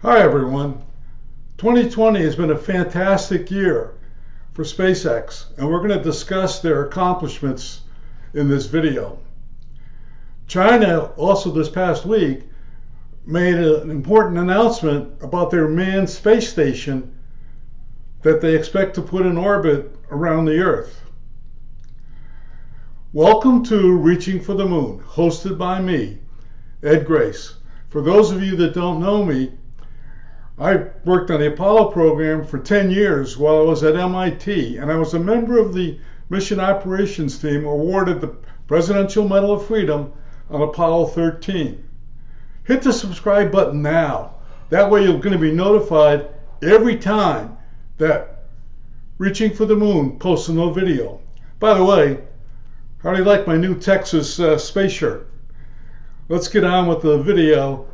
Hi everyone. 2020 has been a fantastic year for SpaceX, and we're going to discuss their accomplishments in this video. China also this past week made an important announcement about their manned space station that they expect to put in orbit around the Earth. Welcome to Reaching for the Moon, hosted by me, Ed Grace. For those of you that don't know me, I worked on the Apollo program for 10 years while I was at MIT, and I was a member of the mission operations team awarded the Presidential Medal of Freedom on Apollo 13. Hit the subscribe button now. That way you're going to be notified every time that Reaching for the Moon posts a new video. By the way, how do you like my new Texas space shirt? Let's get on with the video.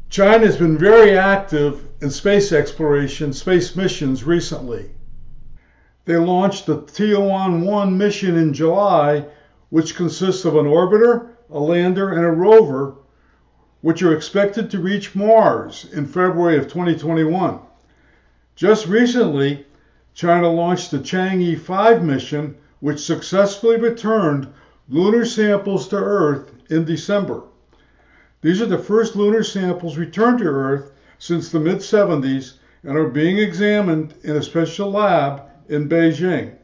China has been very active in space exploration, space missions recently. They launched the Tianwen-1 mission in July, which consists of an orbiter, a lander, and a rover, which are expected to reach Mars in February of 2021. Just recently, China launched the Chang'e 5 mission, which successfully returned lunar samples to Earth in December. These are the first lunar samples returned to Earth since the mid-70s and are being examined in a special lab in Beijing.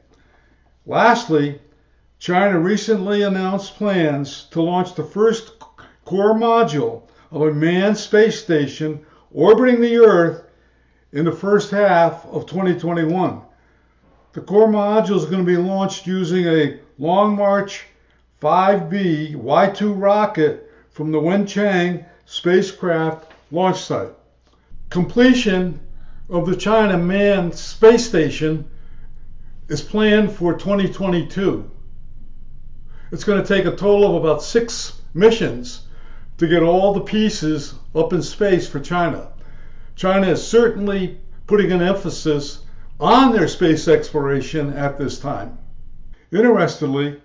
Lastly, China recently announced plans to launch the first core module of a manned space station orbiting the Earth in the first half of 2021. The core module is going to be launched using a Long March 5B Y2 rocket from the Wenchang spacecraft launch site. Completion of the China manned space station is planned for 2022. It's going to take a total of about 6 missions to get all the pieces up in space for China. China is certainly putting an emphasis on their space exploration at this time. Interestingly,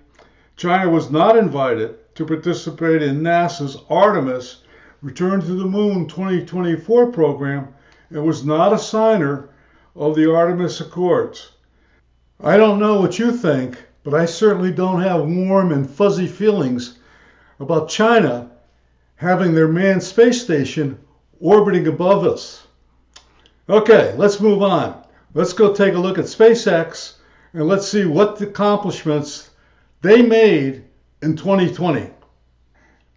China was not invited to participate in NASA's Artemis Return to the Moon 2024 program and was not a signer of the Artemis Accords. I don't know what you think, but I certainly don't have warm and fuzzy feelings about China having their manned space station orbiting above us. Okay, let's move on. Let's go take a look at SpaceX and let's see what accomplishments they made in 2020.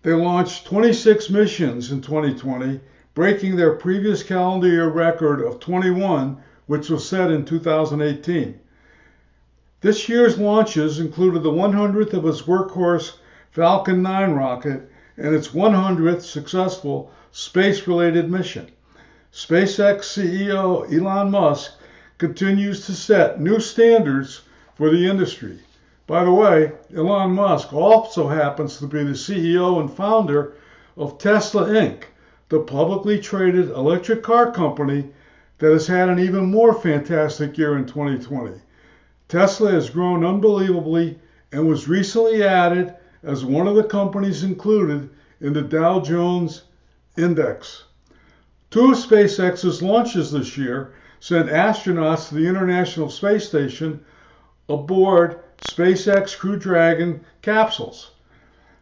They launched 26 missions in 2020, breaking their previous calendar year record of 21, which was set in 2018. This year's launches included the 100th of its workhorse Falcon 9 rocket and its 100th successful space-related mission. SpaceX CEO Elon Musk continues to set new standards for the industry. By the way, Elon Musk also happens to be the CEO and founder of Tesla Inc., the publicly traded electric car company that has had an even more fantastic year in 2020. Tesla has grown unbelievably and was recently added as one of the companies included in the Dow Jones Index. 2 of SpaceX's launches this year sent astronauts to the International Space Station aboard Spacex Crew Dragon capsules.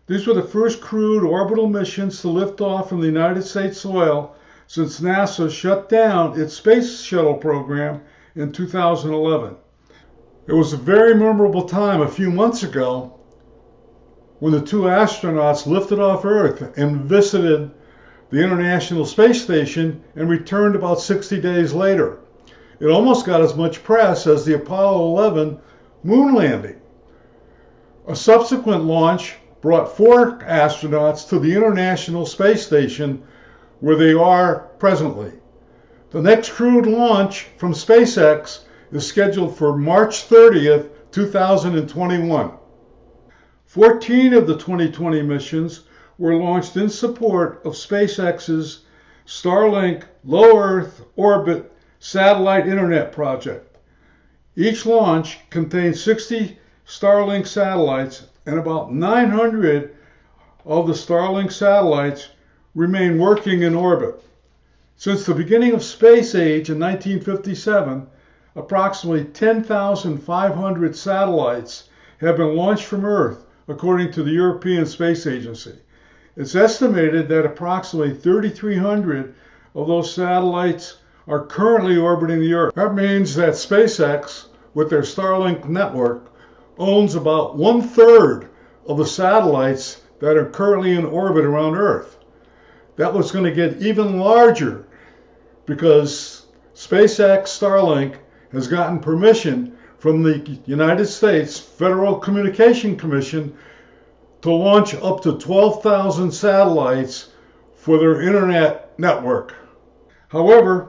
These were the first crewed orbital missions to lift off from the United States soil since NASA shut down its space shuttle program in 2011. It was a very memorable time a few months ago when the 2 astronauts lifted off Earth and visited the International Space Station and returned about 60 days later. It almost got as much press as the Apollo 11 moon landing. A subsequent launch brought 4 astronauts to the International Space Station, where they are presently. The next crewed launch from SpaceX is scheduled for March 30th, 2021. 14 of the 2020 missions were launched in support of SpaceX's Starlink low Earth orbit satellite internet project. Each launch contained 60 Starlink satellites, and about 900 of the Starlink satellites remain working in orbit. Since the beginning of space age in 1957, approximately 10,500 satellites have been launched from Earth, according to the European Space Agency. It's estimated that approximately 3,300 of those satellites are currently orbiting the Earth. That means that SpaceX, with their Starlink network, owns about 1/3 of the satellites that are currently in orbit around Earth. That was going to get even larger because SpaceX Starlink has gotten permission from the United States Federal Communication Commission to launch up to 12,000 satellites for their internet network. However,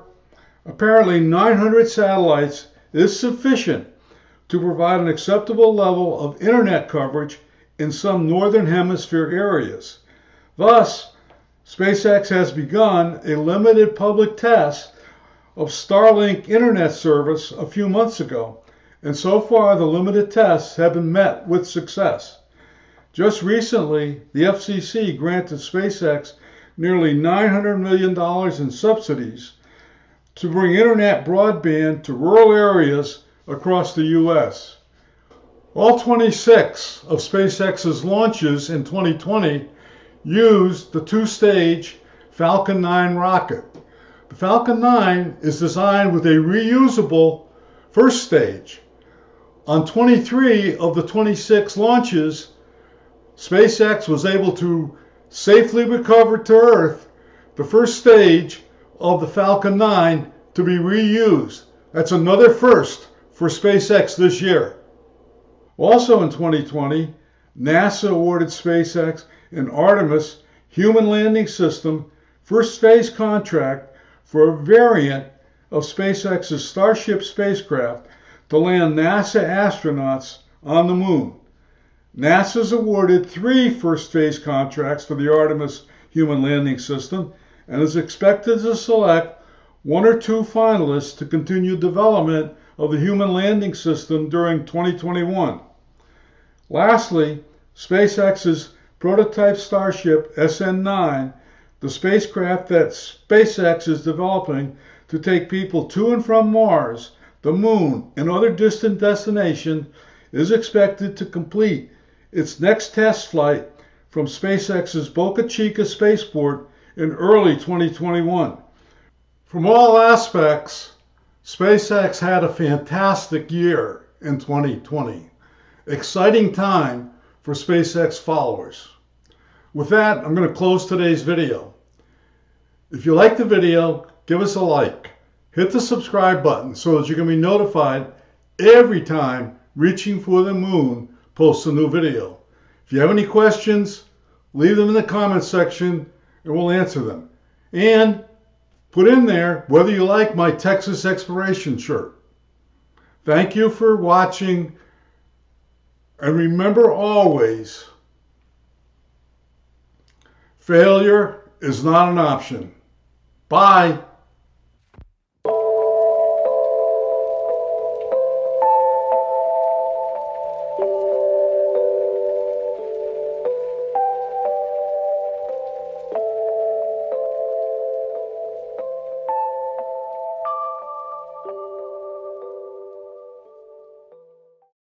apparently 900 satellites is sufficient to provide an acceptable level of internet coverage in some northern hemisphere areas. Thus, SpaceX has begun a limited public test of Starlink internet service a few months ago, and so far the limited tests have been met with success. Just recently, the FCC granted SpaceX nearly $900 million in subsidies to bring internet broadband to rural areas across the U.S. All 26 of SpaceX's launches in 2020 used the two-stage Falcon 9 rocket. The Falcon 9 is designed with a reusable first stage. On 23 of the 26 launches, SpaceX was able to safely recover to Earth the first stage of the Falcon 9 to be reused. That's another first for SpaceX this year. Also in 2020, NASA awarded SpaceX an Artemis human landing system first phase contract for a variant of SpaceX's Starship spacecraft to land NASA astronauts on the moon. NASA's awarded 3 first phase contracts for the Artemis human landing system and is expected to select 1 or 2 finalists to continue development of the human landing system during 2021. Lastly, SpaceX's prototype Starship SN9, the spacecraft that SpaceX is developing to take people to and from Mars, the Moon, and other distant destinations, is expected to complete its next test flight from SpaceX's Boca Chica spaceport in early 2021. From all aspects, SpaceX had a fantastic year in 2020. Exciting time for SpaceX followers. With that, I'm going to close today's video. If you like the video, give us a like. Hit the subscribe button so that you can be notified every time Reaching for the Moon posts a new video. If you have any questions, leave them in the comments section and we'll answer them. And put in there whether you like my Texas Exploration shirt. Thank you for watching, and remember always, failure is not an option. Bye.